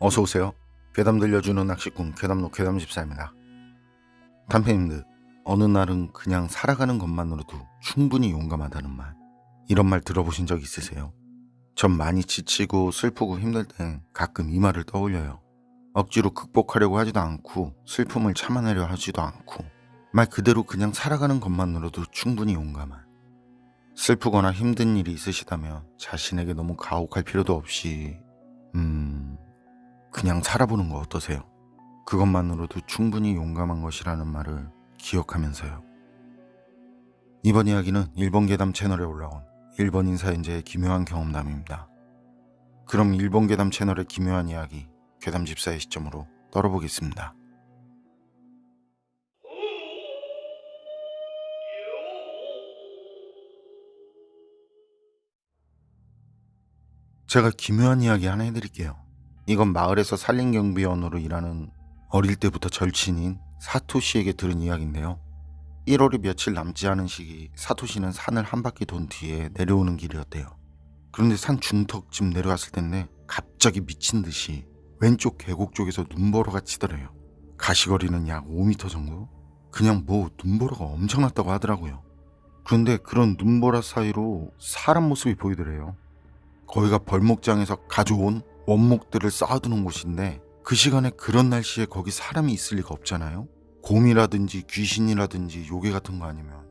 어서오세요. 괴담 들려주는 낚시꾼 괴담로 괴담집사입니다. 단편님들, 어느 날은 그냥 살아가는 것만으로도 충분히 용감하다는 말, 이런 말 들어보신 적 있으세요? 전 많이 지치고 슬프고 힘들 땐 가끔 이 말을 떠올려요. 억지로 극복하려고 하지도 않고 슬픔을 참아내려 하지도 않고 말 그대로 그냥 살아가는 것만으로도 충분히 용감한, 슬프거나 힘든 일이 있으시다면 자신에게 너무 가혹할 필요도 없이 그냥 살아보는 거 어떠세요? 그것만으로도 충분히 용감한 것이라는 말을 기억하면서요. 이번 이야기는 일본 괴담 채널에 올라온 일본 인사연재의 기묘한 경험담입니다. 그럼 일본 괴담 채널의 기묘한 이야기, 괴담 집사의 시점으로 떨어보겠습니다. 제가 기묘한 이야기 하나 해드릴게요. 이건 마을에서 산림경비원으로 일하는 어릴 때부터 절친인 사토시에게 들은 이야기인데요. 1월이 며칠 남지 않은 시기, 사토시는 산을 한 바퀴 돈 뒤에 내려오는 길이었대요. 그런데 산 중턱쯤 내려갔을 텐데 갑자기 미친 듯이 왼쪽 계곡 쪽에서 눈보라가 치더래요. 가시거리는 약 5m 정도? 그냥 뭐 눈보라가 엄청났다고 하더라고요. 그런데 그런 눈보라 사이로 사람 모습이 보이더래요. 거기가 벌목장에서 가져온 원목들을 쌓아두는 곳인데 그 시간에 그런 날씨에 거기 사람이 있을 리가 없잖아요. 곰이라든지 귀신이라든지 요괴 같은 거 아니면,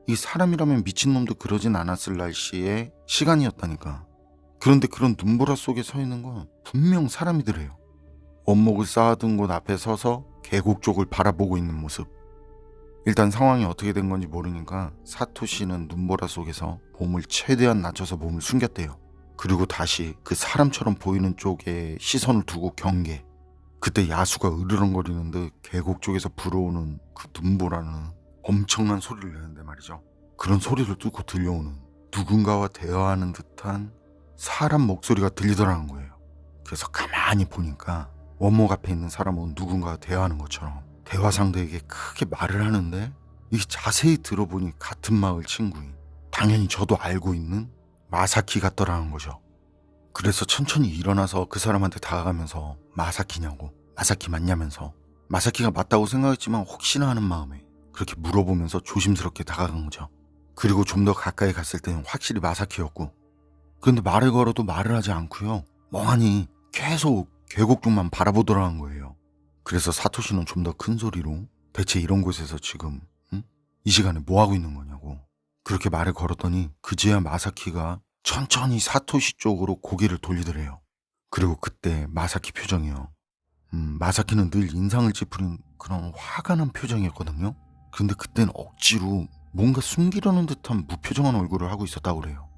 이 사람이라면 미친놈도 그러진 않았을 날씨에 시간이었다니까. 그런데 그런 눈보라 속에 서 있는 건 분명 사람이더래요. 원목을 쌓아둔 곳 앞에 서서 계곡 쪽을 바라보고 있는 모습. 일단 상황이 어떻게 된 건지 모르니까 사토시는 눈보라 속에서 몸을 최대한 낮춰서 몸을 숨겼대요. 그리고 다시 그 사람처럼 보이는 쪽에 시선을 두고 경계. 그때 야수가 으르렁거리는 듯 계곡 쪽에서 불어오는 그 눈보라는 엄청난 소리를 내는데 말이죠. 그런 소리를 뚫고 들려오는 누군가와 대화하는 듯한 사람 목소리가 들리더라는 거예요. 그래서 가만히 보니까 원목 앞에 있는 사람은 누군가와 대화하는 것처럼 대화 상대에게 크게 말을 하는데, 이게 자세히 들어보니 같은 마을 친구인, 당연히 저도 알고 있는 마사키 같더라는 거죠. 그래서 천천히 일어나서 그 사람한테 다가가면서 마사키냐고, 마사키 맞냐면서, 마사키가 맞다고 생각했지만 혹시나 하는 마음에 그렇게 물어보면서 조심스럽게 다가간 거죠. 그리고 좀 더 가까이 갔을 때는 확실히 마사키였고, 그런데 말을 걸어도 말을 하지 않고요, 멍하니 계속 계곡 쪽만 바라보더라는 거예요. 그래서 사토시는 좀 더 큰 소리로 대체 이런 곳에서 지금 이 시간에 뭐 하고 있는 거냐고 그렇게 말을 걸었더니 그제야 마사키가 천천히 사토시 쪽으로 고개를 돌리더래요. 그리고 그때 마사키 표정이요. 마사키는 늘 인상을 찌푸린 그런 화가 난 표정이었거든요. 근데 그땐 억지로 뭔가 숨기려는 듯한 무표정한 얼굴을 하고 있었다고 그래요.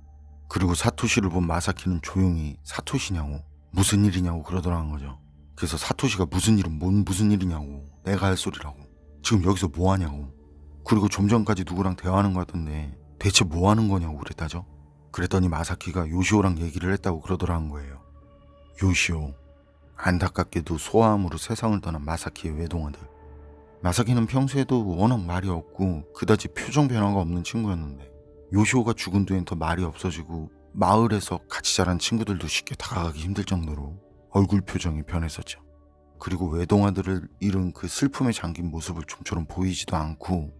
그리고 사토시를 본 마사키는 조용히 사토시냐고, 무슨 일이냐고 그러더라는 거죠. 그래서 사토시가 무슨 일은 뭔 무슨 일이냐고, 내가 할 소리라고, 지금 여기서 뭐 하냐고, 그리고 좀 전까지 누구랑 대화하는 거 같던데 대체 뭐 하는 거냐고 그랬다죠. 그랬더니 마사키가 요시오랑 얘기를 했다고 그러더라는 거예요. 요시오. 안타깝게도 소아암으로 세상을 떠난 마사키의 외동아들. 마사키는 평소에도 워낙 말이 없고 그다지 표정 변화가 없는 친구였는데, 요시오가 죽은 뒤엔 더 말이 없어지고 마을에서 같이 자란 친구들도 쉽게 다가가기 힘들 정도로 얼굴 표정이 변했었죠. 그리고 외동아들을 잃은 그 슬픔에 잠긴 모습을 좀처럼 보이지도 않고,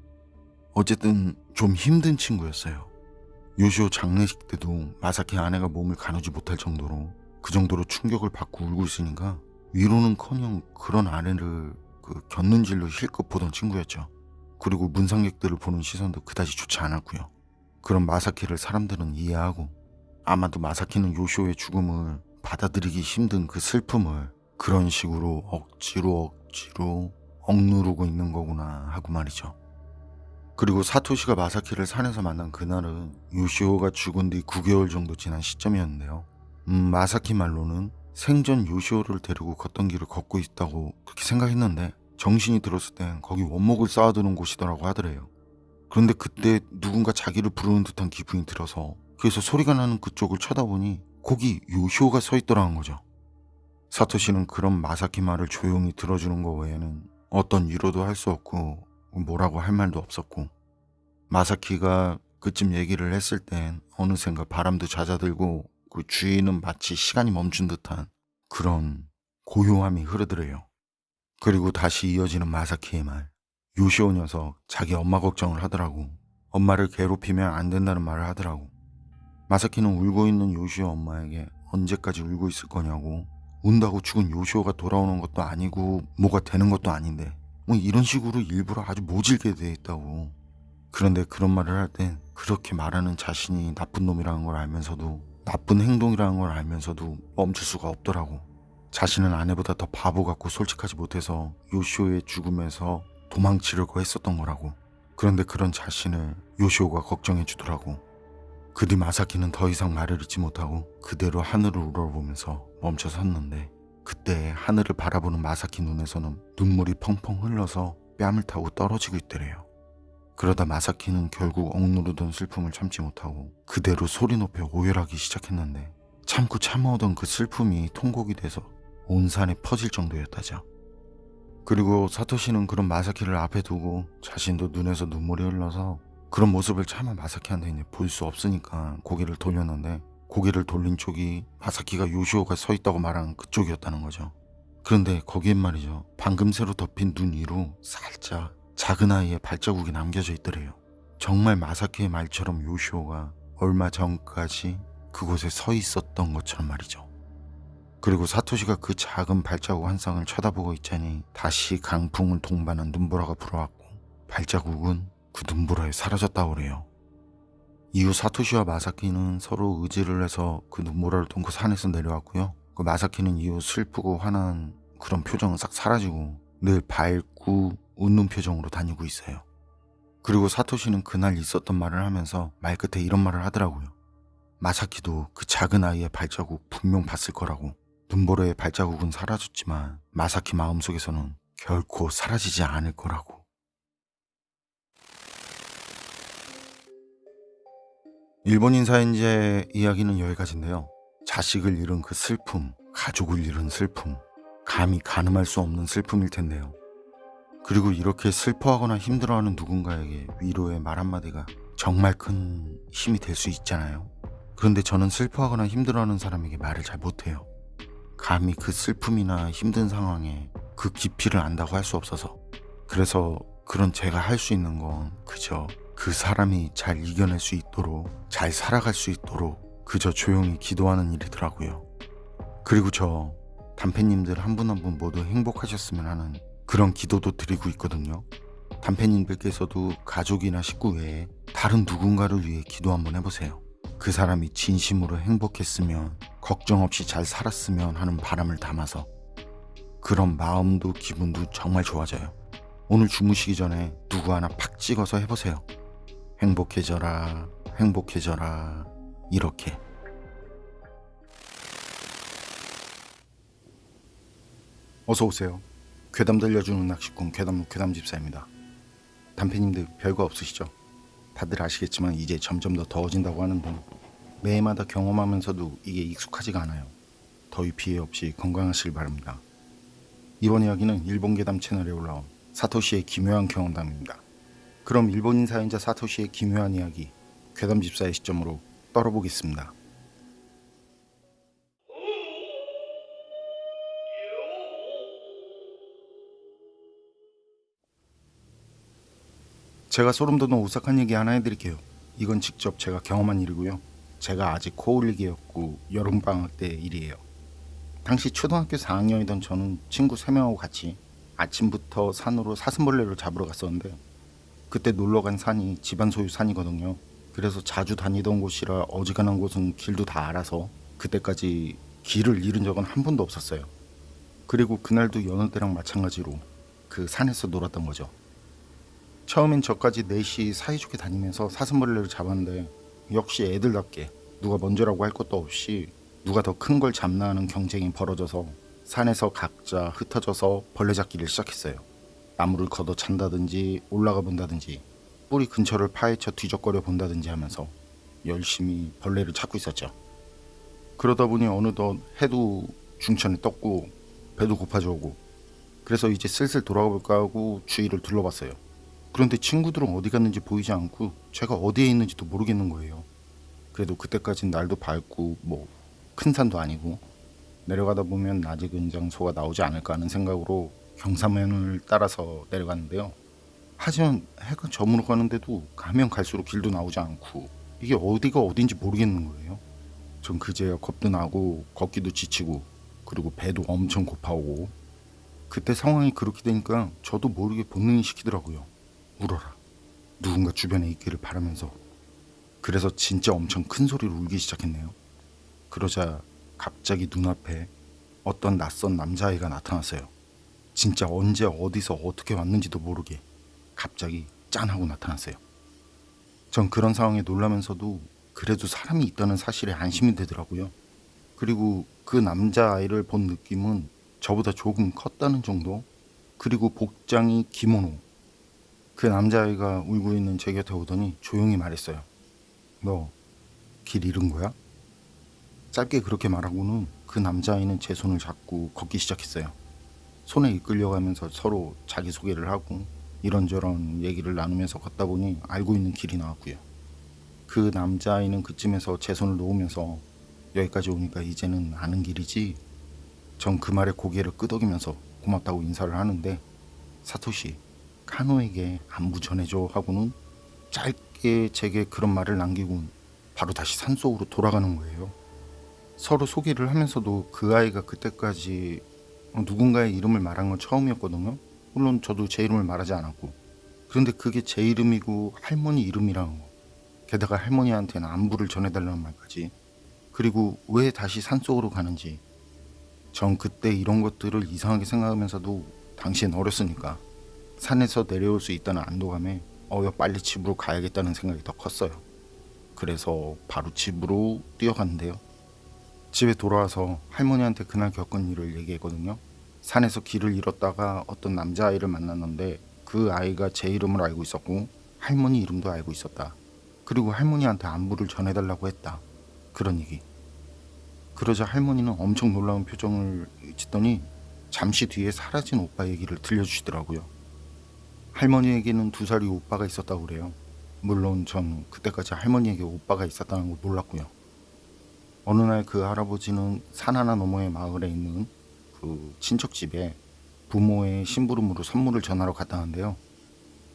어쨌든 좀 힘든 친구였어요. 요시오 장례식 때도 마사키 아내가 몸을 가누지 못할 정도로 그 정도로 충격을 받고 울고 있으니까 위로는커녕 그런 아내를 곁눈질로 힐끗 보던 친구였죠. 그리고 문상객들을 보는 시선도 그다지 좋지 않았고요. 그런 마사키를 사람들은 이해하고, 아마도 마사키는 요시오의 죽음을 받아들이기 힘든 그 슬픔을 그런 식으로 억지로 억누르고 있는 거구나 하고 말이죠. 그리고 사토시가 마사키를 산에서 만난 그날은 요시오가 죽은 뒤 9개월 정도 지난 시점이었는데요. 마사키 말로는 생전 요시오를 데리고 걷던 길을 걷고 있다고 그렇게 생각했는데, 정신이 들었을 땐 거기 원목을 쌓아두는 곳이더라고 하더래요. 그런데 그때 누군가 자기를 부르는 듯한 기분이 들어서, 그래서 소리가 나는 그쪽을 쳐다보니 거기 요시오가 서 있더라는 거죠. 사토시는 그런 마사키 말을 조용히 들어주는 거 외에는 어떤 위로도 할 수 없고 뭐라고 할 말도 없었고, 마사키가 그쯤 얘기를 했을 땐 어느샌가 바람도 잦아들고 그 주위는 마치 시간이 멈춘 듯한 그런 고요함이 흐르더래요. 그리고 다시 이어지는 마사키의 말. 요시오 녀석 자기 엄마 걱정을 하더라고. 엄마를 괴롭히면 안 된다는 말을 하더라고. 마사키는 울고 있는 요시오 엄마에게 언제까지 울고 있을 거냐고, 운다고 죽은 요시오가 돌아오는 것도 아니고 뭐가 되는 것도 아닌데 뭐 이런 식으로 일부러 아주 모질게 돼 있다고. 그런데 그런 말을 할 땐 그렇게 말하는 자신이 나쁜 놈이라는 걸 알면서도, 나쁜 행동이라는 걸 알면서도 멈출 수가 없더라고. 자신은 아내보다 더 바보 같고 솔직하지 못해서 요시오의 죽음에서 도망치려고 했었던 거라고. 그런데 그런 자신을 요시오가 걱정해 주더라고. 그 뒤 마사키는 더 이상 말을 잇지 못하고 그대로 하늘을 우러보면서 멈춰 섰는데, 그때 하늘을 바라보는 마사키 눈에서는 눈물이 펑펑 흘러서 뺨을 타고 떨어지고 있더래요. 그러다 마사키는 결국 억누르던 슬픔을 참지 못하고 그대로 소리 높여 오열하기 시작했는데, 참고 참아오던 그 슬픔이 통곡이 돼서 온 산에 퍼질 정도였다죠. 그리고 사토시는 그런 마사키를 앞에 두고 자신도 눈에서 눈물이 흘러서 그런 모습을 차마 마사키한테 이제 볼 수 없으니까 고개를 돌렸는데, 고개를 돌린 쪽이 마사키가 요시오가 서 있다고 말한 그쪽이었다는 거죠. 그런데 거기엔 말이죠, 방금 새로 덮인 눈 위로 살짝 작은 아이의 발자국이 남겨져 있더래요. 정말 마사키의 말처럼 요시오가 얼마 전까지 그곳에 서 있었던 것처럼 말이죠. 그리고 사토시가 그 작은 발자국 한 쌍을 쳐다보고 있자니 다시 강풍을 동반한 눈보라가 불어왔고, 발자국은 그 눈보라에 사라졌다고 그래요. 이후 사토시와 마사키는 서로 의지를 해서 그 눈보라를 뚫고 산에서 내려왔고요. 그 마사키는 이후 슬프고 화난 그런 표정은 싹 사라지고 늘 밝고 웃는 표정으로 다니고 있어요. 그리고 사토시는 그날 있었던 말을 하면서 말끝에 이런 말을 하더라고요. 마사키도 그 작은 아이의 발자국 분명 봤을 거라고. 눈보라의 발자국은 사라졌지만 마사키 마음속에서는 결코 사라지지 않을 거라고. 일본인 사연자의 이야기는 여기까지인데요. 자식을 잃은 그 슬픔, 가족을 잃은 슬픔, 감히 가늠할 수 없는 슬픔일 텐데요. 그리고 이렇게 슬퍼하거나 힘들어하는 누군가에게 위로의 말 한마디가 정말 큰 힘이 될 수 있잖아요. 그런데 저는 슬퍼하거나 힘들어하는 사람에게 말을 잘 못해요. 감히 그 슬픔이나 힘든 상황에 그 깊이를 안다고 할 수 없어서. 그래서 그런 제가 할 수 있는 건 그저 그 사람이 잘 이겨낼 수 있도록, 잘 살아갈 수 있도록 그저 조용히 기도하는 일이더라고요. 그리고 저 단팬님들 한 분 한 분 모두 행복하셨으면 하는 그런 기도도 드리고 있거든요. 단팬님들께서도 가족이나 식구 외에 다른 누군가를 위해 기도 한번 해보세요. 그 사람이 진심으로 행복했으면, 걱정 없이 잘 살았으면 하는 바람을 담아서. 그런 마음도 기분도 정말 좋아져요. 오늘 주무시기 전에 누구 하나 팍 찍어서 해보세요. 행복해져라, 행복해져라, 이렇게. 어서오세요. 괴담 들려주는 낚시꾼 괴담루 괴담집사입니다. 단팬님들 별거 없으시죠? 다들 아시겠지만 이제 점점 더 더워진다고 하는데 매해마다 경험하면서도 이게 익숙하지가 않아요. 더위 피해 없이 건강하시길 바랍니다. 이번 이야기는 일본 괴담 채널에 올라온 사토시의 기묘한 경험담입니다. 그럼 일본인 사연자 사토시의 기묘한 이야기, 괴담집사의 시점으로 떨어보겠습니다. 제가 소름 돋는 오싹한 얘기 하나 해드릴게요. 이건 직접 제가 경험한 일이고요. 제가 아직 코올리기였고 여름방학 때 일이에요. 당시 초등학교 4학년이던 저는 친구 3명하고 같이 아침부터 산으로 사슴벌레를 잡으러 갔었는데, 그때 놀러간 산이 집안 소유 산이거든요. 그래서 자주 다니던 곳이라 어지간한 곳은 길도 다 알아서 그때까지 길을 잃은 적은 한 번도 없었어요. 그리고 그날도 여느 때랑 마찬가지로 그 산에서 놀았던 거죠. 처음엔 저까지 넷이 사이좋게 다니면서 사슴벌레를 잡았는데, 역시 애들답게 누가 먼저라고 할 것도 없이 누가 더 큰 걸 잡나 하는 경쟁이 벌어져서 산에서 각자 흩어져서 벌레 잡기를 시작했어요. 나무를 걷어 찬다든지 올라가 본다든지 뿌리 근처를 파헤쳐 뒤적거려 본다든지 하면서 열심히 벌레를 찾고 있었죠. 그러다 보니 어느덧 해도 중천에 떴고 배도 고파져 오고, 그래서 이제 슬슬 돌아가 볼까 하고 주위를 둘러봤어요. 그런데 친구들은 어디 갔는지 보이지 않고 제가 어디에 있는지도 모르겠는 거예요. 그래도 그때까진 날도 밝고 뭐 큰 산도 아니고. 내려가다 보면 낮의 근장소가 나오지 않을까 하는 생각으로 경사면을 따라서 내려갔는데요. 하지만 해가 저물어 가는데도 가면 갈수록 길도 나오지 않고 이게 어디가 어딘지 모르겠는 거예요. 전 그제야 겁도 나고 걷기도 지치고 그리고 배도 엄청 고파오고 그때 상황이 그렇게 되니까 저도 모르게 본능이 시키더라고요. 울어라. 누군가 주변에 있기를 바라면서. 그래서 진짜 엄청 큰 소리로 울기 시작했네요. 그러자 갑자기 눈앞에 어떤 낯선 남자아이가 나타났어요. 진짜 언제 어디서 어떻게 왔는지도 모르게 갑자기 짠 하고 나타났어요. 전 그런 상황에 놀라면서도 그래도 사람이 있다는 사실에 안심이 되더라고요. 그리고 그 남자아이를 본 느낌은 저보다 조금 컸다는 정도? 그리고 복장이 기모노. 그 남자아이가 울고 있는 제 곁에 오더니 조용히 말했어요. 너 길 잃은 거야? 짧게 그렇게 말하고는 그 남자아이는 제 손을 잡고 걷기 시작했어요. 손에 이끌려가면서 서로 자기소개를 하고 이런저런 얘기를 나누면서 걷다 보니 알고 있는 길이 나왔고요. 그 남자아이는 그쯤에서 제 손을 놓으면서 여기까지 오니까 이제는 아는 길이지? 전 그 말에 고개를 끄덕이면서 고맙다고 인사를 하는데 사토시, 카노에게 안부 전해줘 하고는 짧게 제게 그런 말을 남기고 바로 다시 산속으로 돌아가는 거예요. 서로 소개를 하면서도 그 아이가 그때까지 누군가의 이름을 말한 건 처음이었거든요. 물론 저도 제 이름을 말하지 않았고. 그런데 그게 제 이름이고 할머니 이름이라는 거. 게다가 할머니한테는 안부를 전해달라는 말까지. 그리고 왜 다시 산속으로 가는지. 전 그때 이런 것들을 이상하게 생각하면서도 당시엔 어렸으니까 산에서 내려올 수 있다는 안도감에 빨리 집으로 가야겠다는 생각이 더 컸어요. 그래서 바로 집으로 뛰어갔는데요. 집에 돌아와서 할머니한테 그날 겪은 일을 얘기했거든요. 산에서 길을 잃었다가 어떤 남자아이를 만났는데 그 아이가 제 이름을 알고 있었고 할머니 이름도 알고 있었다. 그리고 할머니한테 안부를 전해달라고 했다. 그런 얘기. 그러자 할머니는 엄청 놀라운 표정을 짓더니 잠시 뒤에 사라진 오빠 얘기를 들려주시더라고요. 할머니에게는 2살이 오빠가 있었다고 그래요. 물론 전 그때까지 할머니에게 오빠가 있었다는 걸 몰랐고요. 어느 날 그 할아버지는 산 하나 너머의 마을에 있는 그 친척집에 부모의 심부름으로 선물을 전하러 갔다는데요.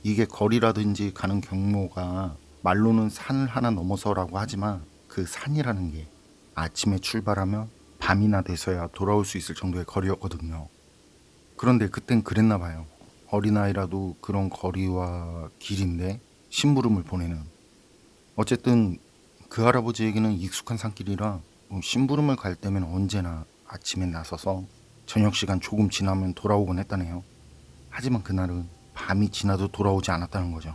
이게 거리라든지 가는 경로가 말로는 산을 하나 넘어서라고 하지만 그 산이라는 게 아침에 출발하면 밤이나 돼서야 돌아올 수 있을 정도의 거리였거든요. 그런데 그땐 그랬나 봐요. 어린아이라도 그런 거리와 길인데 심부름을 보내는. 어쨌든 그 할아버지에게는 익숙한 산길이라 심부름을 갈 때면 언제나 아침에 나서서 저녁 시간 조금 지나면 돌아오곤 했다네요. 하지만 그날은 밤이 지나도 돌아오지 않았다는 거죠.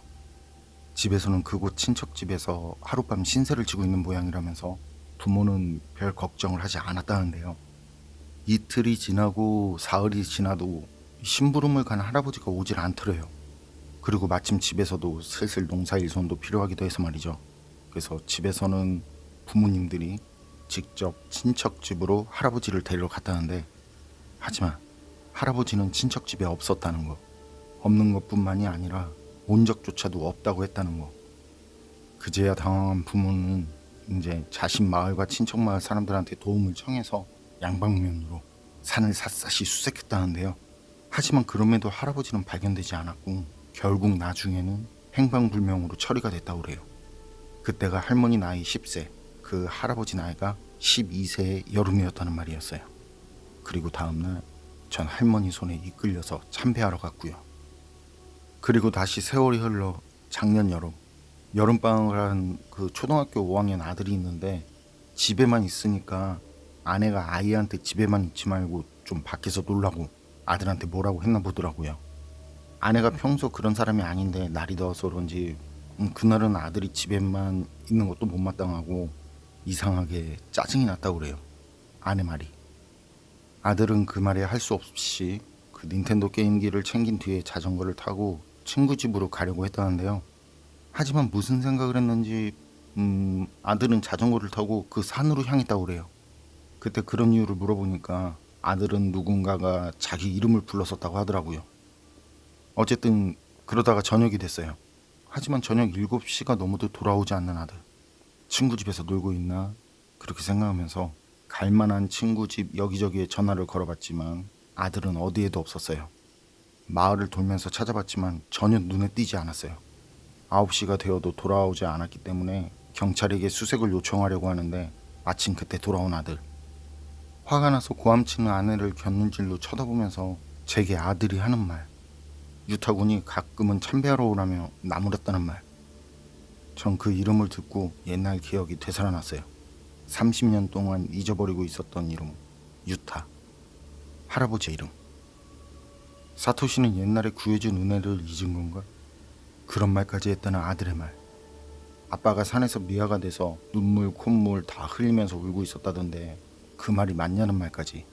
집에서는 그곳 친척집에서 하룻밤 신세를 지고 있는 모양이라면서 부모는 별 걱정을 하지 않았다는데요. 이틀이 지나고 사흘이 지나도 심부름을 간 할아버지가 오질 않더래요. 그리고 마침 집에서도 슬슬 농사일손도 필요하기도 해서 말이죠. 그래서 집에서는 부모님들이 직접 친척집으로 할아버지를 데리러 갔다는데 하지만 할아버지는 친척집에 없었다는 거. 없는 것뿐만이 아니라 온 적조차도 없다고 했다는 거. 그제야 당황한 부모는 이제 자신 마을과 친척 마을 사람들한테 도움을 청해서 양방면으로 산을 샅샅이 수색했다는데요. 하지만 그럼에도 할아버지는 발견되지 않았고 결국 나중에는 행방불명으로 처리가 됐다고 그래요. 그때가 할머니 나이 10세, 그 할아버지 나이가 12세의 여름이었다는 말이었어요. 그리고 다음날 전 할머니 손에 이끌려서 참배하러 갔고요. 그리고 다시 세월이 흘러 작년 여름방학을 한 그 초등학교 5학년 아들이 있는데 집에만 있으니까 아내가 아이한테 집에만 있지 말고 좀 밖에서 놀라고 아들한테 뭐라고 했나 보더라고요. 아내가 평소 그런 사람이 아닌데 날이 더워서 그런지 그날은 아들이 집에만 있는 것도 못마땅하고 이상하게 짜증이 났다고 그래요. 아내 말이. 아들은 그 말에 할 수 없이 그 닌텐도 게임기를 챙긴 뒤에 자전거를 타고 친구 집으로 가려고 했다는데요. 하지만 무슨 생각을 했는지 아들은 자전거를 타고 그 산으로 향했다고 그래요. 그때 그런 이유를 물어보니까 아들은 누군가가 자기 이름을 불렀었다고 하더라고요. 어쨌든 그러다가 저녁이 됐어요. 하지만 저녁 7시가 넘어도 돌아오지 않는 아들. 친구 집에서 놀고 있나? 그렇게 생각하면서 갈만한 친구 집 여기저기에 전화를 걸어봤지만 아들은 어디에도 없었어요. 마을을 돌면서 찾아봤지만 전혀 눈에 띄지 않았어요. 9시가 되어도 돌아오지 않았기 때문에 경찰에게 수색을 요청하려고 하는데 마침 그때 돌아온 아들. 화가 나서 고함치는 아내를 곁눈질로 쳐다보면서 제게 아들이 하는 말. 유타군이 가끔은 참배하러 오라며 나무랐다는 말. 전 그 이름을 듣고 옛날 기억이 되살아났어요. 30년 동안 잊어버리고 있었던 이름. 유타. 할아버지 이름. 사토시는 옛날에 구해준 은혜를 잊은 건가? 그런 말까지 했다는 아들의 말. 아빠가 산에서 미아가 돼서 눈물 콧물 다 흘리면서 울고 있었다던데 그 말이 맞냐는 말까지.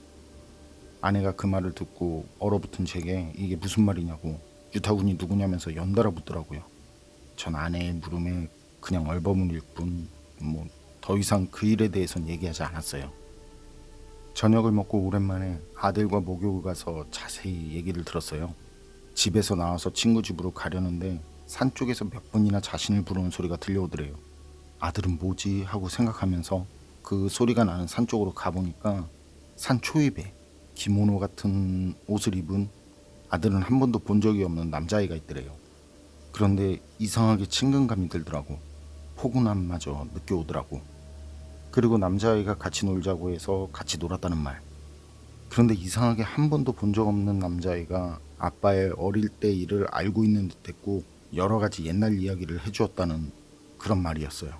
아내가 그 말을 듣고 얼어붙은 제게 이게 무슨 말이냐고 유타군이 누구냐면서 연달아 묻더라고요. 전 아내의 물음에 그냥 얼버무릴 뿐 더 이상 그 일에 대해선 얘기하지 않았어요. 저녁을 먹고 오랜만에 아들과 목욕을 가서 자세히 얘기를 들었어요. 집에서 나와서 친구 집으로 가려는데 산 쪽에서 몇 번이나 자신을 부르는 소리가 들려오더래요. 아들은 뭐지 하고 생각하면서 그 소리가 나는 산 쪽으로 가보니까 산 초입에 기모노 같은 옷을 입은 아들은 한 번도 본 적이 없는 남자아이가 있더래요. 그런데 이상하게 친근감이 들더라고. 포근함마저 느껴오더라고. 그리고 남자아이가 같이 놀자고 해서 같이 놀았다는 말. 그런데 이상하게 한 번도 본 적 없는 남자아이가 아빠의 어릴 때 일을 알고 있는 듯했고 여러 가지 옛날 이야기를 해주었다는 그런 말이었어요.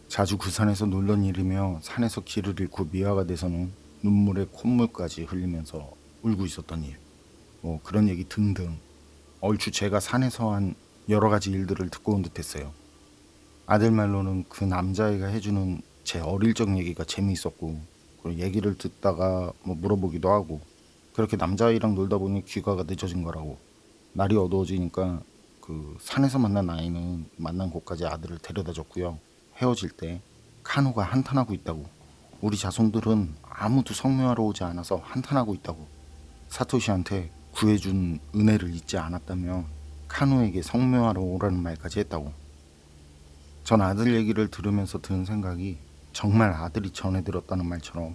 자주 그 산에서 놀던 일이며 산에서 길을 잃고 미아가 돼서는 눈물에 콧물까지 흘리면서 울고 있었던 일. 그런 얘기 등등. 얼추 제가 산에서 한 여러 가지 일들을 듣고 온 듯했어요. 아들 말로는 그 남자애가 해주는 제 어릴 적 얘기가 재미있었고 그리고 얘기를 듣다가 물어보기도 하고 그렇게 남자아이랑 놀다 보니 귀가가 늦어진 거라고. 날이 어두워지니까 그 산에서 만난 아이는 만난 곳까지 아들을 데려다 줬고요. 헤어질 때 카누가 한탄하고 있다고. 우리 자손들은 아무도 성묘하러 오지 않아서 한탄하고 있다고. 사토시한테 구해준 은혜를 잊지 않았다며 카누에게 성묘하러 오라는 말까지 했다고. 전 아들 얘기를 들으면서 드는 생각이 정말 아들이 전해 들었다는 말처럼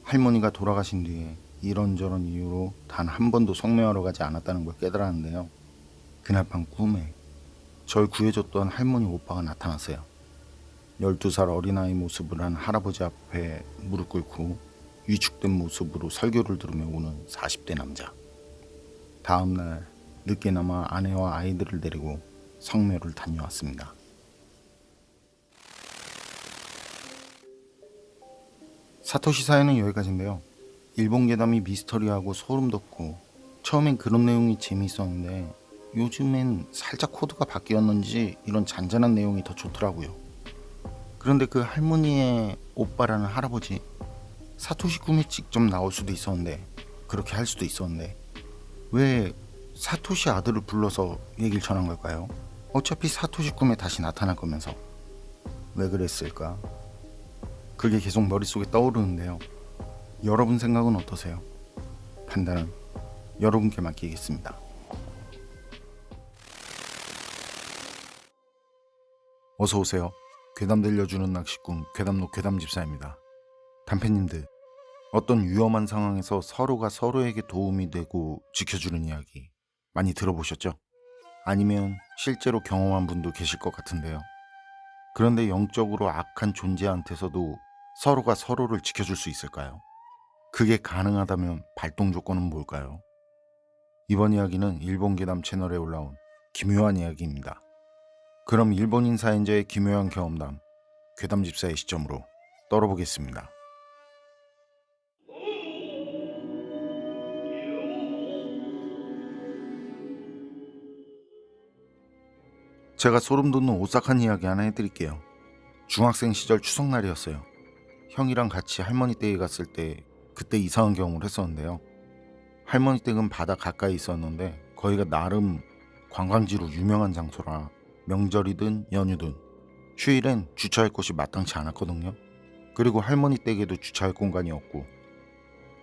할머니가 돌아가신 뒤에 이런저런 이유로 단 한 번도 성묘하러 가지 않았다는 걸 깨달았는데요. 그날 밤 꿈에 절 구해줬던 할머니 오빠가 나타났어요. 12살 어린아이 모습을 한 할아버지 앞에 무릎 꿇고 위축된 모습으로 설교를 들으며 오는 40대 남자. 다음날 늦게나마 아내와 아이들을 데리고 성묘를 다녀왔습니다. 사토시 사연은 여기까지인데요. 일본 괴담이 미스터리하고 소름 돋고 처음엔 그런 내용이 재미있었는데 요즘엔 살짝 코드가 바뀌었는지 이런 잔잔한 내용이 더 좋더라고요. 그런데 그 할머니의 오빠라는 할아버지, 사토시 꿈에 직접 나올 수도 있었는데 그렇게 할 수도 있었는데 왜 사토시 아들을 불러서 얘기를 전한 걸까요? 어차피 사토시 꿈에 다시 나타날 거면서 왜 그랬을까? 그게 계속 머릿속에 떠오르는데요. 여러분 생각은 어떠세요? 판단은 여러분께 맡기겠습니다. 어서오세요. 괴담 들려주는 낚시꾼 괴담로 괴담집사입니다. 단편님들, 어떤 위험한 상황에서 서로가 서로에게 도움이 되고 지켜주는 이야기 많이 들어보셨죠? 아니면 실제로 경험한 분도 계실 것 같은데요. 그런데 영적으로 악한 존재한테서도 서로가 서로를 지켜줄 수 있을까요? 그게 가능하다면 발동 조건은 뭘까요? 이번 이야기는 일본 괴담 채널에 올라온 기묘한 이야기입니다. 그럼 일본인 사연자의 기묘한 경험담, 괴담집사의 시점으로 떨어보겠습니다. 제가 소름 돋는 오싹한 이야기 하나 해드릴게요. 중학생 시절 추석날이었어요. 형이랑 같이 할머니 댁에 갔을 때 그때 이상한 경험을 했었는데요. 할머니 댁은 바다 가까이 있었는데 거기가 나름 관광지로 유명한 장소라 명절이든 연휴든 휴일엔 주차할 곳이 마땅치 않았거든요. 그리고 할머니 댁에도 주차할 공간이 없고,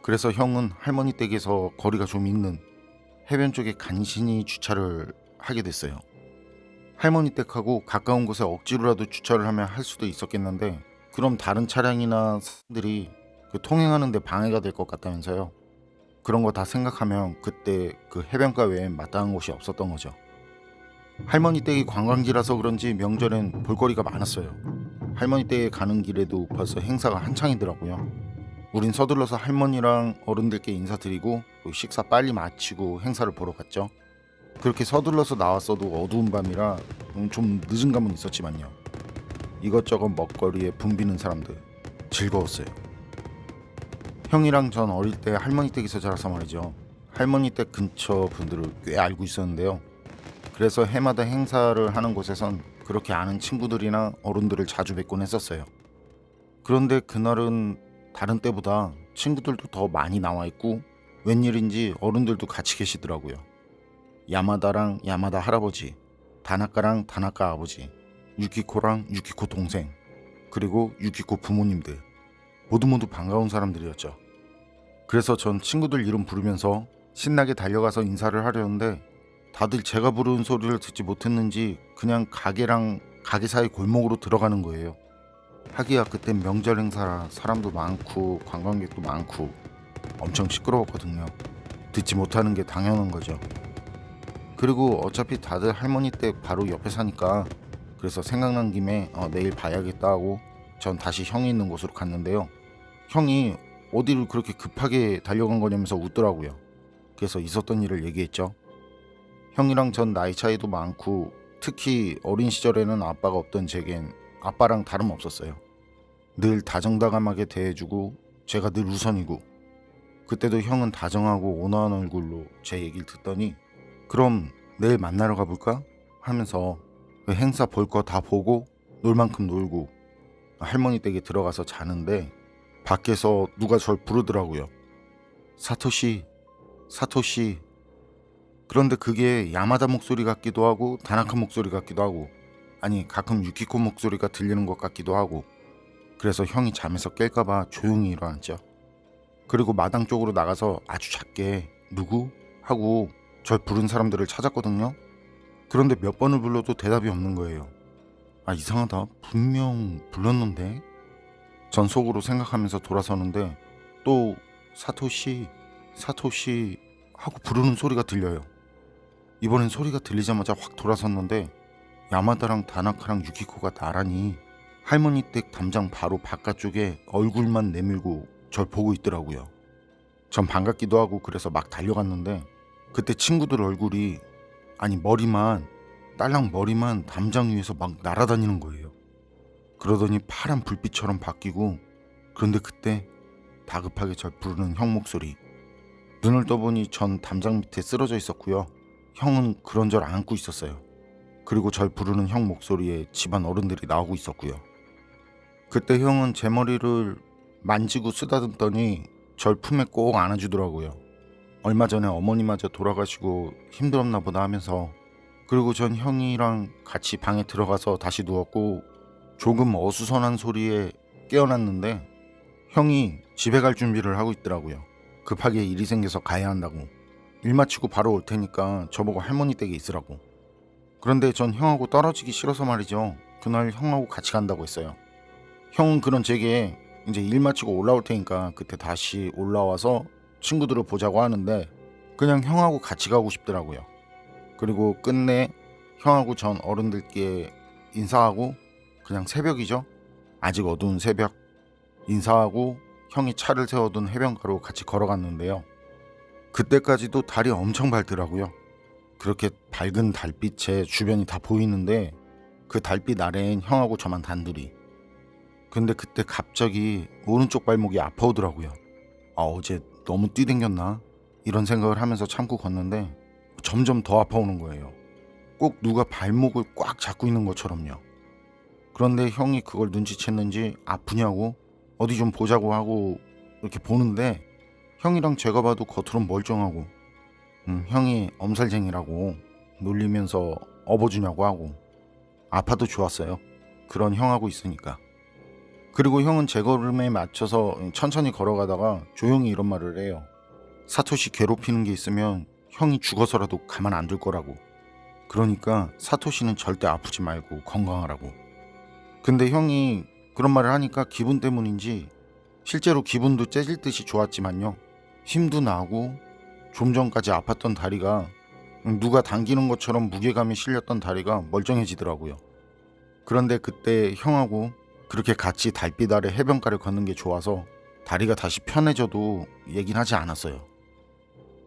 그래서 형은 할머니 댁에서 거리가 좀 있는 해변 쪽에 간신히 주차를 하게 됐어요. 할머니 댁하고 가까운 곳에 억지로라도 주차를 하면 할 수도 있었겠는데 그럼 다른 차량이나 사람들이 통행하는 데 방해가 될 것 같다면서요. 그런 거 다 생각하면 그때 그 해변가 외엔 마땅한 곳이 없었던 거죠. 할머니 댁이 관광지라서 그런지 명절엔 볼거리가 많았어요. 할머니 댁에 가는 길에도 벌써 행사가 한창이더라고요. 우린 서둘러서 할머니랑 어른들께 인사드리고 또 식사 빨리 마치고 행사를 보러 갔죠. 그렇게 서둘러서 나왔어도 어두운 밤이라 좀 늦은 감은 있었지만요. 이것저것 먹거리에 붐비는 사람들 즐거웠어요. 형이랑 전 어릴 때 할머니 댁에서 자라서 말이죠. 할머니 댁 근처 분들을 꽤 알고 있었는데요. 그래서 해마다 행사를 하는 곳에선 그렇게 아는 친구들이나 어른들을 자주 뵙곤 했었어요. 그런데 그날은 다른 때보다 친구들도 더 많이 나와 있고 웬일인지 어른들도 같이 계시더라고요. 야마다랑 야마다 할아버지, 다나카랑 다나카 아버지, 유키코랑 유키코 동생, 그리고 유키코 부모님들 모두 반가운 사람들이었죠. 그래서 전 친구들 이름 부르면서 신나게 달려가서 인사를 하려는데 다들 제가 부르는 소리를 듣지 못했는지 그냥 가게랑 가게 사이 골목으로 들어가는 거예요. 하기야 그땐 명절 행사라 사람도 많고 관광객도 많고 엄청 시끄러웠거든요. 듣지 못하는 게 당연한 거죠. 그리고 어차피 다들 할머니 댁 바로 옆에 사니까 그래서 생각난 김에 내일 봐야겠다 하고 전 다시 형이 있는 곳으로 갔는데요. 형이 어디를 그렇게 급하게 달려간 거냐면서 웃더라고요. 그래서 있었던 일을 얘기했죠. 형이랑 전 나이 차이도 많고 특히 어린 시절에는 아빠가 없던 제겐 아빠랑 다름없었어요. 늘 다정다감하게 대해주고 제가 늘 우선이고 그때도 형은 다정하고 온화한 얼굴로 제 얘기를 듣더니 그럼 내일 만나러 가볼까? 하면서 그 행사 볼 거 다 보고 놀 만큼 놀고 할머니 댁에 들어가서 자는데 밖에서 누가 절 부르더라고요. 사토시, 사토시. 그런데 그게 야마다 목소리 같기도 하고 다나카 목소리 같기도 하고 아니 가끔 유키코 목소리가 들리는 것 같기도 하고 그래서 형이 잠에서 깰까봐 조용히 일어났죠. 그리고 마당 쪽으로 나가서 아주 작게 누구? 하고 절 부른 사람들을 찾았거든요. 그런데 몇 번을 불러도 대답이 없는 거예요. 아 이상하다. 분명 불렀는데? 전 속으로 생각하면서 돌아서는데 또 사토시, 사토시 하고 부르는 소리가 들려요. 이번엔 소리가 들리자마자 확 돌아섰는데 야마다랑 다나카랑 유키코가 나란히 할머니 댁 담장 바로 바깥쪽에 얼굴만 내밀고 절 보고 있더라고요. 전 반갑기도 하고 그래서 막 달려갔는데 그때 친구들 얼굴이 아니 머리만 딸랑 머리만 담장 위에서 막 날아다니는 거예요. 그러더니 파란 불빛처럼 바뀌고 그런데 그때 다급하게 절 부르는 형 목소리. 눈을 떠보니 전 담장 밑에 쓰러져 있었고요. 형은 그런절 안고 있었어요. 그리고 절 부르는 형 목소리에 집안 어른들이 나오고 있었고요. 그때 형은 제 머리를 만지고 쓰다듬더니 절 품에 꼭 안아주더라고요. 얼마 전에 어머니마저 돌아가시고 힘들었나 보다 하면서 그리고 전 형이랑 같이 방에 들어가서 다시 누웠고 조금 어수선한 소리에 깨어났는데 형이 집에 갈 준비를 하고 있더라고요. 급하게 일이 생겨서 가야 한다고. 일 마치고 바로 올 테니까 저보고 할머니 댁에 있으라고. 그런데 전 형하고 떨어지기 싫어서 말이죠. 그날 형하고 같이 간다고 했어요. 형은 그런 제게 이제 일 마치고 올라올 테니까 그때 다시 올라와서 친구들을 보자고 하는데 그냥 형하고 같이 가고 싶더라고요. 그리고 끝내 형하고 전 어른들께 인사하고 그냥 새벽이죠. 아직 어두운 새벽. 인사하고 형이 차를 세워둔 해변가로 같이 걸어갔는데요. 그때까지도 달이 엄청 밝더라고요. 그렇게 밝은 달빛에 주변이 다 보이는데 그 달빛 아래엔 형하고 저만 단둘이. 근데 그때 갑자기 오른쪽 발목이 아파오더라고요. 아 어제 너무 뛰댕겼나? 이런 생각을 하면서 참고 걷는데 점점 더 아파오는 거예요. 꼭 누가 발목을 꽉 잡고 있는 것처럼요. 그런데 형이 그걸 눈치챘는지 아프냐고 어디 좀 보자고 하고 이렇게 보는데 형이랑 제가 봐도 겉으론 멀쩡하고 형이 엄살쟁이라고 놀리면서 업어주냐고 하고 아파도 좋았어요. 그런 형하고 있으니까. 그리고 형은 제 걸음에 맞춰서 천천히 걸어가다가 조용히 이런 말을 해요. 사토시 괴롭히는 게 있으면 형이 죽어서라도 가만 안 둘 거라고. 그러니까 사토시는 절대 아프지 말고 건강하라고. 근데 형이 그런 말을 하니까 기분 때문인지 실제로 기분도 째질 듯이 좋았지만요. 힘도 나고 좀 전까지 아팠던 다리가 누가 당기는 것처럼 무게감이 실렸던 다리가 멀쩡해지더라고요. 그런데 그때 형하고 그렇게 같이 달빛 아래 해변가를 걷는 게 좋아서 다리가 다시 편해져도 얘긴 하지 않았어요.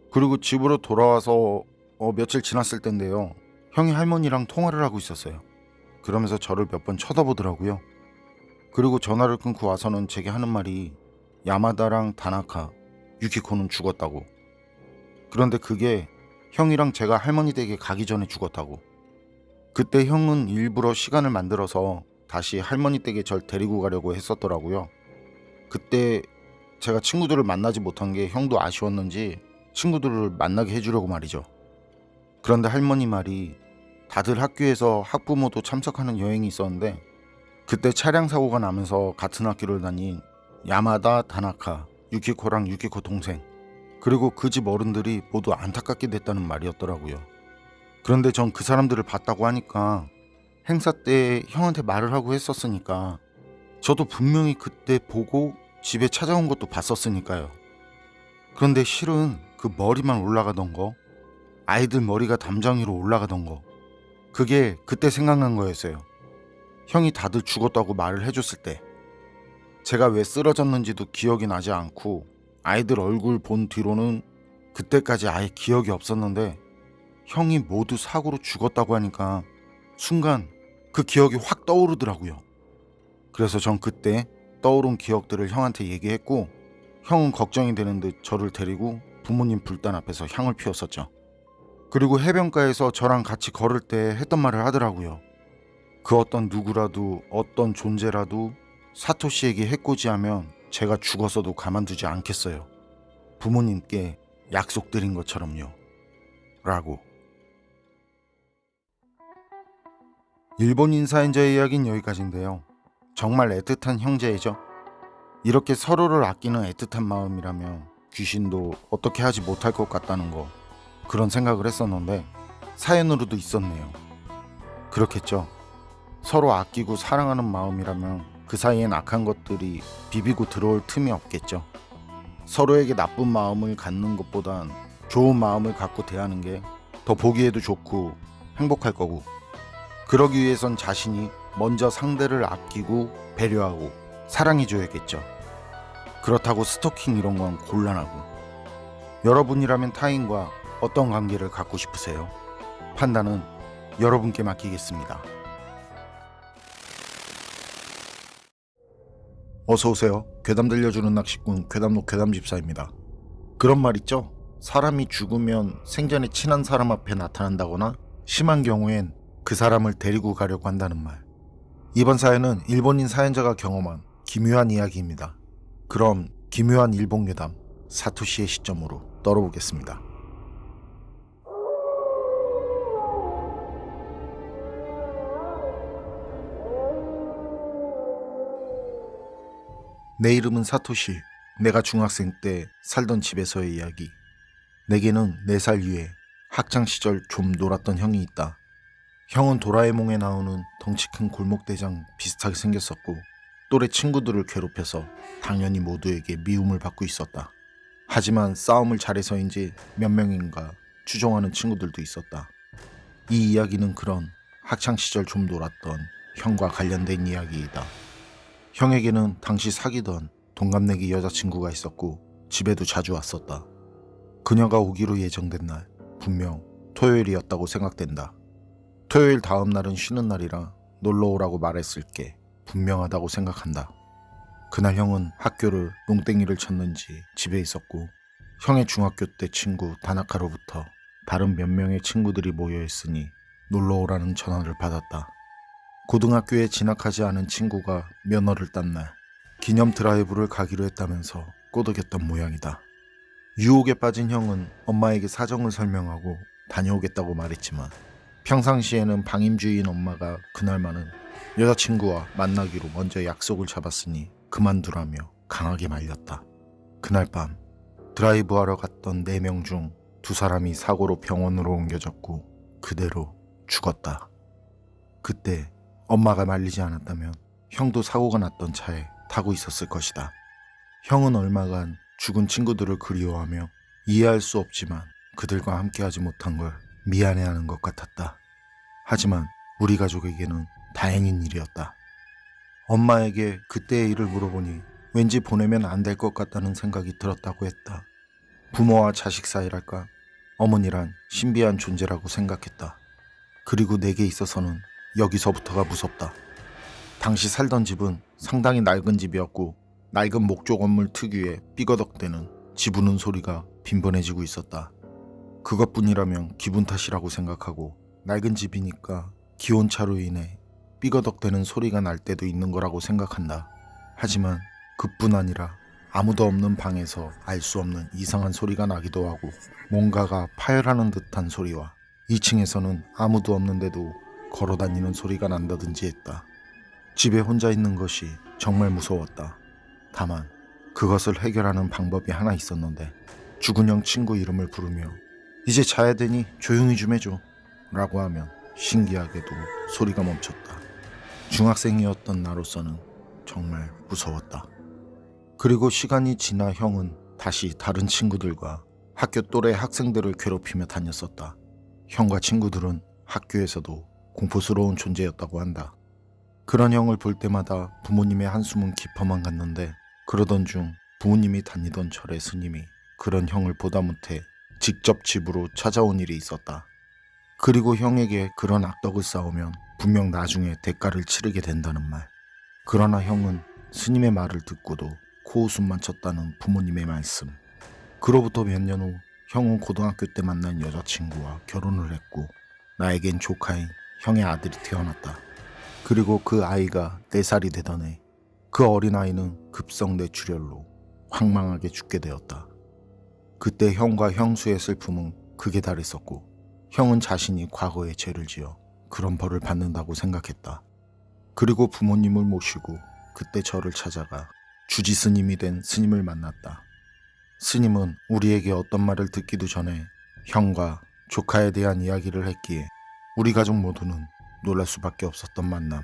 그리고 집으로 돌아와서 며칠 지났을 때인데요. 형이 할머니랑 통화를 하고 있었어요. 그러면서 저를 몇 번 쳐다보더라고요. 그리고 전화를 끊고 와서는 제게 하는 말이 야마다랑 다나카, 유키코는 죽었다고. 그런데 그게 형이랑 제가 할머니 댁에 가기 전에 죽었다고. 그때 형은 일부러 시간을 만들어서 다시 할머니 댁에 절 데리고 가려고 했었더라고요. 그때 제가 친구들을 만나지 못한 게 형도 아쉬웠는지 친구들을 만나게 해주려고 말이죠. 그런데 할머니 말이 다들 학교에서 학부모도 참석하는 여행이 있었는데 그때 차량 사고가 나면서 같은 학교를 다닌 야마다, 다나카, 유키코랑 유키코 동생 그리고 그 집 어른들이 모두 안타깝게 됐다는 말이었더라고요. 그런데 전 그 사람들을 봤다고 하니까 행사 때 형한테 말을 하고 했었으니까 저도 분명히 그때 보고 집에 찾아온 것도 봤었으니까요. 그런데 실은 그 머리만 올라가던 거, 아이들 머리가 담장 위로 올라가던 거, 그게 그때 생각난 거였어요. 형이 다들 죽었다고 말을 해줬을 때 제가 왜 쓰러졌는지도 기억이 나지 않고 아이들 얼굴 본 뒤로는 그때까지 아예 기억이 없었는데 형이 모두 사고로 죽었다고 하니까 순간 그 기억이 확 떠오르더라고요. 그래서 전 그때 떠오른 기억들을 형한테 얘기했고 형은 걱정이 되는 듯 저를 데리고 부모님 불단 앞에서 향을 피웠었죠. 그리고 해변가에서 저랑 같이 걸을 때 했던 말을 하더라고요. 그 어떤 누구라도 어떤 존재라도 사토시에게 해코지하면 제가 죽었어도 가만두지 않겠어요. 부모님께 약속드린 것처럼요. 라고. 일본인 사연자의 이야기는 여기까지인데요. 정말 애틋한 형제애죠. 이렇게 서로를 아끼는 애틋한 마음이라면 귀신도 어떻게 하지 못할 것 같다는 거, 그런 생각을 했었는데 사연으로도 있었네요. 그렇겠죠. 서로 아끼고 사랑하는 마음이라면 그 사이엔 악한 것들이 비비고 들어올 틈이 없겠죠. 서로에게 나쁜 마음을 갖는 것보단 좋은 마음을 갖고 대하는 게 더 보기에도 좋고 행복할 거고, 그러기 위해선 자신이 먼저 상대를 아끼고 배려하고 사랑해줘야겠죠. 그렇다고 스토킹 이런 건 곤란하고. 여러분이라면 타인과 어떤 관계를 갖고 싶으세요? 판단은 여러분께 맡기겠습니다. 어서오세요. 괴담 들려주는 낚시꾼 괴담록 괴담집사입니다. 그런 말 있죠? 사람이 죽으면 생전에 친한 사람 앞에 나타난다거나 심한 경우엔 그 사람을 데리고 가려고 한다는 말. 이번 사연은 일본인 사연자가 경험한 기묘한 이야기입니다. 그럼 기묘한 일본 괴담 사토시의 시점으로 떨어보겠습니다. 내 이름은 사토시. 내가 중학생 때 살던 집에서의 이야기. 내게는 4살 위에 학창시절 좀 놀았던 형이 있다. 형은 도라에몽에 나오는 덩치 큰 골목대장 비슷하게 생겼었고 또래 친구들을 괴롭혀서 당연히 모두에게 미움을 받고 있었다. 하지만 싸움을 잘해서인지 몇 명인가 추종하는 친구들도 있었다. 이 이야기는 그런 학창시절 좀 놀았던 형과 관련된 이야기이다. 형에게는 당시 사귀던 동갑내기 여자친구가 있었고 집에도 자주 왔었다. 그녀가 오기로 예정된 날 분명 토요일이었다고 생각된다. 토요일 다음 날은 쉬는 날이라 놀러 오라고 말했을 게 분명하다고 생각한다. 그날 형은 학교를 농땡이를 쳤는지 집에 있었고 형의 중학교 때 친구 다나카로부터 다른 몇 명의 친구들이 모여있으니 놀러 오라는 전화를 받았다. 고등학교에 진학하지 않은 친구가 면허를 딴 날 기념 드라이브를 가기로 했다면서 꼬드겼던 모양이다. 유혹에 빠진 형은 엄마에게 사정을 설명하고 다녀오겠다고 말했지만 평상시에는 방임주의인 엄마가 그날만은 여자친구와 만나기로 먼저 약속을 잡았으니 그만두라며 강하게 말렸다. 그날 밤 드라이브하러 갔던 4명 중 2사람이 사고로 병원으로 옮겨졌고 그대로 죽었다. 그때 엄마가 말리지 않았다면 형도 사고가 났던 차에 타고 있었을 것이다. 형은 얼마간 죽은 친구들을 그리워하며 이해할 수 없지만 그들과 함께하지 못한 걸 미안해하는 것 같았다. 하지만 우리 가족에게는 다행인 일이었다. 엄마에게 그때의 일을 물어보니 왠지 보내면 안 될 것 같다는 생각이 들었다고 했다. 부모와 자식 사이랄까, 어머니란 신비한 존재라고 생각했다. 그리고 내게 있어서는 여기서부터가 무섭다. 당시 살던 집은 상당히 낡은 집이었고 낡은 목조 건물 특유의 삐거덕대는 지부는 소리가 빈번해지고 있었다. 그것뿐이라면 기분 탓이라고 생각하고 낡은 집이니까 기온차로 인해 삐거덕대는 소리가 날 때도 있는 거라고 생각한다. 하지만 그뿐 아니라 아무도 없는 방에서 알 수 없는 이상한 소리가 나기도 하고 뭔가가 파열하는 듯한 소리와 2층에서는 아무도 없는데도 걸어다니는 소리가 난다든지 했다. 집에 혼자 있는 것이 정말 무서웠다. 다만 그것을 해결하는 방법이 하나 있었는데 죽은 형 친구 이름을 부르며 이제 자야 되니 조용히 좀 해줘 라고 하면 신기하게도 소리가 멈췄다. 중학생이었던 나로서는 정말 무서웠다. 그리고 시간이 지나 형은 다시 다른 친구들과 학교 또래 학생들을 괴롭히며 다녔었다. 형과 친구들은 학교에서도 공포스러운 존재였다고 한다. 그런 형을 볼 때마다 부모님의 한숨은 깊어만 갔는데 그러던 중 부모님이 다니던 절의 스님이 그런 형을 보다 못해 직접 집으로 찾아온 일이 있었다. 그리고 형에게 그런 악덕을 쌓으면 분명 나중에 대가를 치르게 된다는 말. 그러나 형은 스님의 말을 듣고도 코웃음만 쳤다는 부모님의 말씀. 그로부터 몇 년 후 형은 고등학교 때 만난 여자친구와 결혼을 했고 나에겐 조카인 형의 아들이 태어났다. 그리고 그 아이가 4살이 되던 해 그 어린아이는 급성 뇌출혈로 황망하게 죽게 되었다. 그때 형과 형수의 슬픔은 극에 달했었고 형은 자신이 과거에 죄를 지어 그런 벌을 받는다고 생각했다. 그리고 부모님을 모시고 그때 저를 찾아가 주지 스님이 된 스님을 만났다. 스님은 우리에게 어떤 말을 듣기도 전에 형과 조카에 대한 이야기를 했기에 우리 가족 모두는 놀랄 수밖에 없었던 만남.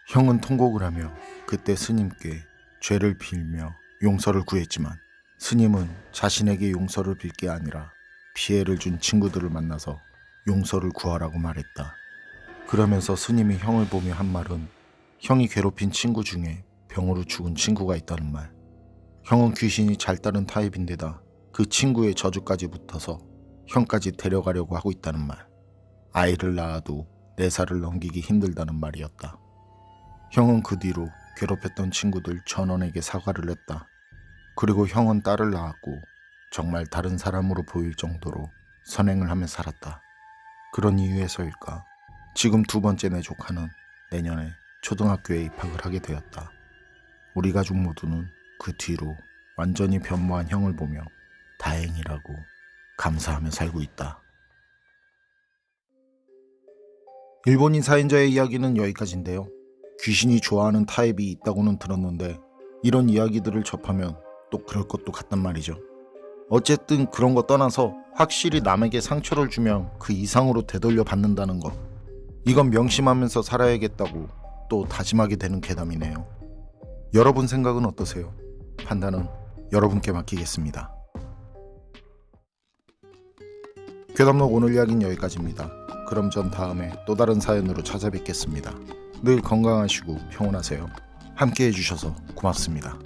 형은 통곡을 하며 그때 스님께 죄를 빌며 용서를 구했지만 스님은 자신에게 용서를 빌 게 아니라 피해를 준 친구들을 만나서 용서를 구하라고 말했다. 그러면서 스님이 형을 보며 한 말은 형이 괴롭힌 친구 중에 병으로 죽은 친구가 있다는 말. 형은 귀신이 잘 따른 타입인데다 그 친구의 저주까지 붙어서 형까지 데려가려고 하고 있다는 말. 아이를 낳아도 4살을 넘기기 힘들다는 말이었다. 형은 그 뒤로 괴롭혔던 친구들 전원에게 사과를 했다. 그리고 형은 딸을 낳았고 정말 다른 사람으로 보일 정도로 선행을 하며 살았다. 그런 이유에서일까 지금 2번째 내 조카는 내년에 초등학교에 입학을 하게 되었다. 우리 가족 모두는 그 뒤로 완전히 변모한 형을 보며 다행이라고 감사하며 살고 있다. 일본인 사연자의 이야기는 여기까지인데요. 귀신이 좋아하는 타입이 있다고는 들었는데 이런 이야기들을 접하면 또 그럴 것도 같단 말이죠. 어쨌든 그런 거 떠나서 확실히 남에게 상처를 주면 그 이상으로 되돌려 받는다는 거, 이건 명심하면서 살아야겠다고 또 다짐하게 되는 괴담이네요. 여러분 생각은 어떠세요? 판단은 여러분께 맡기겠습니다. 괴담록 오늘 이야기는 여기까지입니다. 그럼 전 다음에 또 다른 사연으로 찾아뵙겠습니다. 늘 건강하시고 평온하세요. 함께 해주셔서 고맙습니다.